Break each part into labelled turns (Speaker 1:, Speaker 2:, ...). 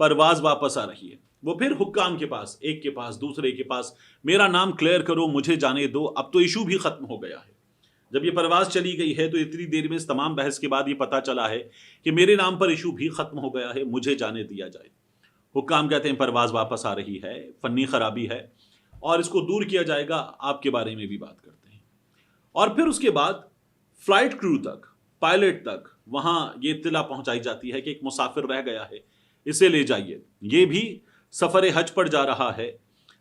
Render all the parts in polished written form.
Speaker 1: پرواز واپس آ رہی ہے، وہ پھر حکام کے پاس، ایک کے پاس، دوسرے کے پاس، میرا نام کلیئر کرو، مجھے جانے دو، اب تو ایشو بھی ختم ہو گیا ہے۔ جب یہ پرواز چلی گئی ہے تو اتنی دیر میں اس تمام بحث کے بعد یہ پتا چلا ہے کہ میرے نام پر ایشو بھی ختم ہو گیا ہے، مجھے جانے دیا جائے۔ حکام کہتے ہیں پرواز واپس آ رہی ہے، فنی خرابی ہے اور اس کو دور کیا جائے گا، آپ کے بارے میں بھی بات کرتے ہیں۔ اور پھر اس کے بعد فلائٹ کرو تک، پائلٹ تک وہاں یہ اطلاع پہنچائی جاتی ہے کہ ایک مسافر رہ گیا ہے، اسے لے جائیے، یہ بھی سفر حج پر جا رہا ہے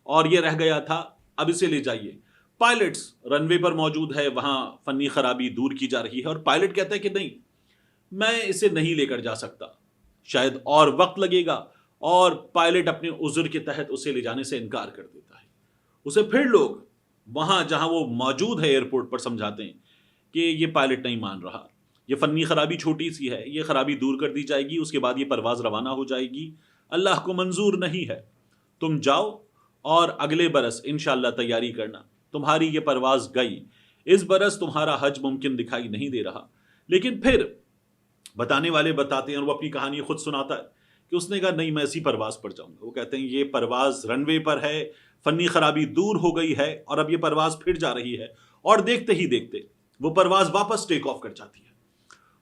Speaker 1: اور یہ رہ گیا تھا، اب اسے لے جائیے۔ پائلٹس رن وے پر موجود ہے، وہاں فنی خرابی دور کی جا رہی ہے اور پائلٹ کہتا ہے کہ نہیں، میں اسے نہیں لے کر جا سکتا، شاید اور وقت لگے گا، اور پائلٹ اپنے عذر کے تحت اسے لے جانے سے انکار کر دیتا ہے۔ اسے پھر لوگ وہاں جہاں وہ موجود ہے ایئرپورٹ پر سمجھاتے ہیں کہ یہ پائلٹ نہیں مان رہا، یہ فنی خرابی چھوٹی سی ہے، یہ خرابی دور کر دی جائے گی، اس کے بعد یہ پرواز روانہ ہو جائے گی، اللہ کو منظور نہیں ہے، تم جاؤ اور اگلے برس انشاءاللہ تیاری کرنا، تمہاری یہ پرواز گئی، اس برس تمہارا حج ممکن دکھائی نہیں دے رہا۔ لیکن پھر بتانے والے بتاتے ہیں اور وہ اپنی کہانی خود سناتا ہے کہ اس نے کہا نہیں، میں اسی پرواز پر جاؤں گا۔ وہ کہتے ہیں یہ پرواز رن وے پر ہے، فنی خرابی دور ہو گئی ہے اور اب یہ پرواز پھر جا رہی ہے، اور دیکھتے ہی دیکھتے وہ پرواز واپس ٹیک آف کر جاتی ہے،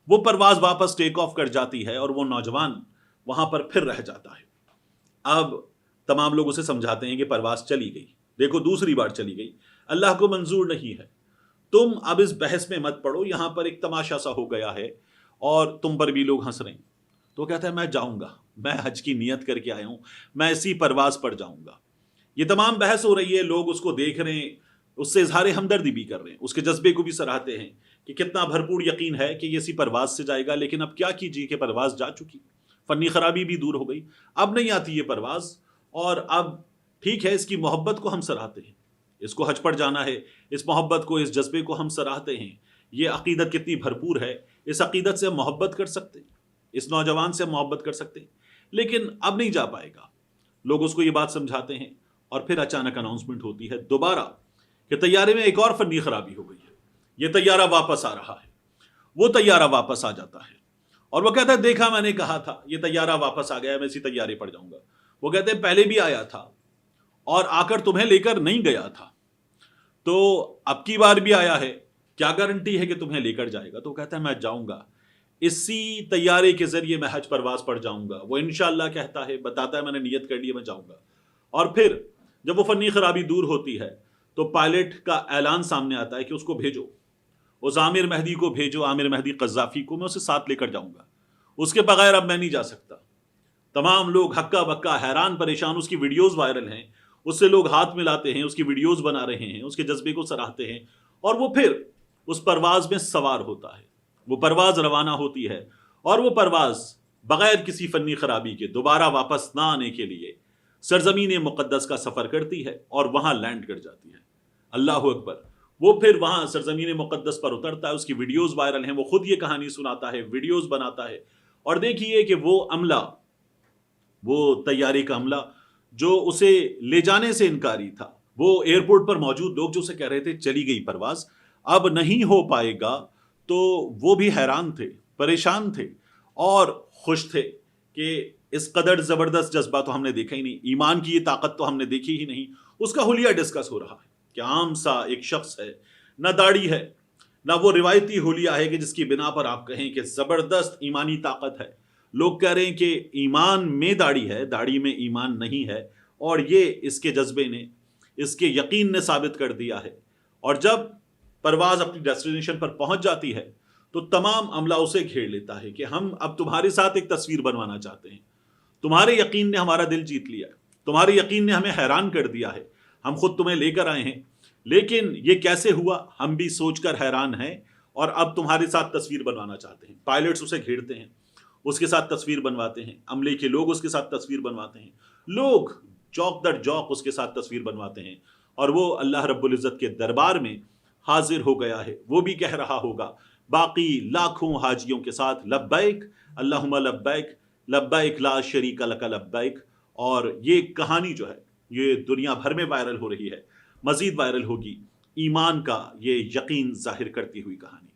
Speaker 1: وہ پرواز واپس ٹیک آف کر جاتی ہے اور وہ نوجوان وہاں پر پھر رہ جاتا ہے۔ اب تمام لوگ اسے سمجھاتے ہیں کہ پرواز چلی گئی، دیکھو دوسری بار چلی گئی، اللہ کو منظور نہیں ہے، تم اب اس بحث میں مت پڑو، یہاں پر ایک تماشا سا ہو گیا ہے اور تم پر بھی لوگ ہنس رہے ہیں۔ تو کہتا ہے میں جاؤں گا، میں حج کی نیت کر کے آیا ہوں، میں اسی پرواز پر جاؤں گا۔ یہ تمام بحث ہو رہی ہے، لوگ اس کو دیکھ رہے ہیں، اس سے اظہار ہمدردی بھی کر رہے ہیں، اس کے جذبے کو بھی سراہتے ہیں کہ کتنا بھرپور یقین ہے کہ یہ اسی پرواز سے جائے گا۔ لیکن اب کیا کیجیے کہ پرواز جا چکی، فنی خرابی بھی دور ہو گئی، اب نہیں آتی یہ پرواز، اور اب ٹھیک ہے، اس کی محبت کو ہم سراہتے ہیں، اس کو حج پر جانا ہے، اس محبت کو، اس جذبے کو ہم سراہتے ہیں، یہ عقیدت کتنی بھرپور ہے، اس عقیدت سے ہم محبت کر سکتے ہیں، اس نوجوان سے محبت کر سکتے ہیں، لیکن اب نہیں جا پائے گا۔ لوگ اس کو یہ بات سمجھاتے ہیں اور پھر اچانک اناؤنسمنٹ ہوتی ہے دوبارہ کہ طیارے میں ایک اور فنی خرابی ہو گئی ہے، یہ طیارہ واپس آ رہا ہے۔ وہ طیارہ واپس آ جاتا ہے اور وہ کہتا ہے دیکھا، میں نے کہا تھا یہ طیارہ واپس آ گیا، میں اسی طیارے پر جاؤں گا۔ وہ کہتے ہیں پہلے بھی آیا تھا اور آ کر تمہیں لے کر نہیں گیا تھا، تو اب کی بار بھی آیا ہے، کیا گارنٹی ہے کہ تمہیں لے کر جائے گا؟ تو کہتا ہے میں جاؤں گا، اسی طیارے کے ذریعے میں حج پرواز پر جاؤں گا۔ وہ انشاءاللہ کہتا ہے، بتاتا ہے میں نے نیت کر لی، میں جاؤں گا۔ اور پھر جب وہ فنی خرابی دور ہوتی ہے تو پائلٹ کا اعلان سامنے آتا ہے کہ اس کو بھیجو، اس عامر مہدی کو بھیجو، عامر مہدی قذافی کو، میں اسے ساتھ لے کر جاؤں گا، اس کے بغیر اب میں نہیں جا سکتا۔ تمام لوگ ہکا بکا، حیران پریشان، اس کی ویڈیوز وائرل ہیں، اس سے لوگ ہاتھ ملاتے ہیں، اس کی ویڈیوز بنا رہے ہیں، اس کے جذبے کو سراہتے ہیں، اور وہ پھر اس پرواز میں سوار ہوتا ہے۔ وہ پرواز روانہ ہوتی ہے اور وہ پرواز بغیر کسی فنی خرابی کے دوبارہ واپس نہ آنے کے لیے سرزمین مقدس کا سفر کرتی ہے اور وہاں لینڈ کر جاتی ہے۔ اللہ اکبر! وہ پھر وہاں سرزمین مقدس پر اترتا ہے، اس کی ویڈیوز وائرل ہیں، وہ خود یہ کہانی سناتا ہے، ویڈیوز بناتا ہے، اور دیکھیے کہ وہ عملہ، وہ طیارے کا عملہ جو اسے لے جانے سے انکاری تھا، وہ ایئرپورٹ پر موجود لوگ جو اسے کہہ رہے تھے چلی گئی پرواز، اب نہیں ہو پائے گا، تو وہ بھی حیران تھے، پریشان تھے اور خوش تھے کہ اس قدر زبردست جذبہ تو ہم نے دیکھا ہی نہیں، ایمان کی یہ طاقت تو ہم نے دیکھی ہی نہیں۔ اس کا حلیہ ڈسکس ہو رہا ہے کہ عام سا ایک شخص ہے، نہ داڑھی ہے، نہ وہ روایتی حلیہ ہے کہ جس کی بنا پر آپ کہیں کہ زبردست ایمانی طاقت ہے۔ لوگ کہہ رہے ہیں کہ ایمان میں داڑھی ہے، داڑھی میں ایمان نہیں ہے، اور یہ اس کے جذبے نے، اس کے یقین نے ثابت کر دیا ہے۔ اور جب پرواز اپنی ڈیسٹینیشن پر پہنچ جاتی ہے تو تمام عملہ اسے گھیر لیتا ہے کہ ہم اب تمہارے ساتھ ایک تصویر بنوانا چاہتے ہیں، تمہارے یقین نے ہمارا دل جیت لیا ہے، تمہارے یقین نے ہمیں حیران کر دیا ہے، ہم خود تمہیں لے کر آئے ہیں، لیکن یہ کیسے ہوا ہم بھی سوچ کر حیران ہیں، اور اب تمہارے ساتھ تصویر بنوانا چاہتے ہیں۔ پائلٹس اسے گھیرتے ہیں، اس کے ساتھ تصویر بنواتے ہیں، عملے کے لوگ اس کے ساتھ تصویر بنواتے ہیں، لوگ جوک در جوک اس کے ساتھ تصویر بنواتے ہیں، اور وہ اللہ رب العزت کے دربار میں حاضر ہو گیا ہے۔ وہ بھی کہہ رہا ہوگا باقی لاکھوں حاجیوں کے ساتھ لبیک اللہم لبیک لبیک لا شریک لک لبیک۔ اور یہ کہانی جو ہے یہ دنیا بھر میں وائرل ہو رہی ہے، مزید وائرل ہوگی، ایمان کا یہ یقین ظاہر کرتی ہوئی کہانی۔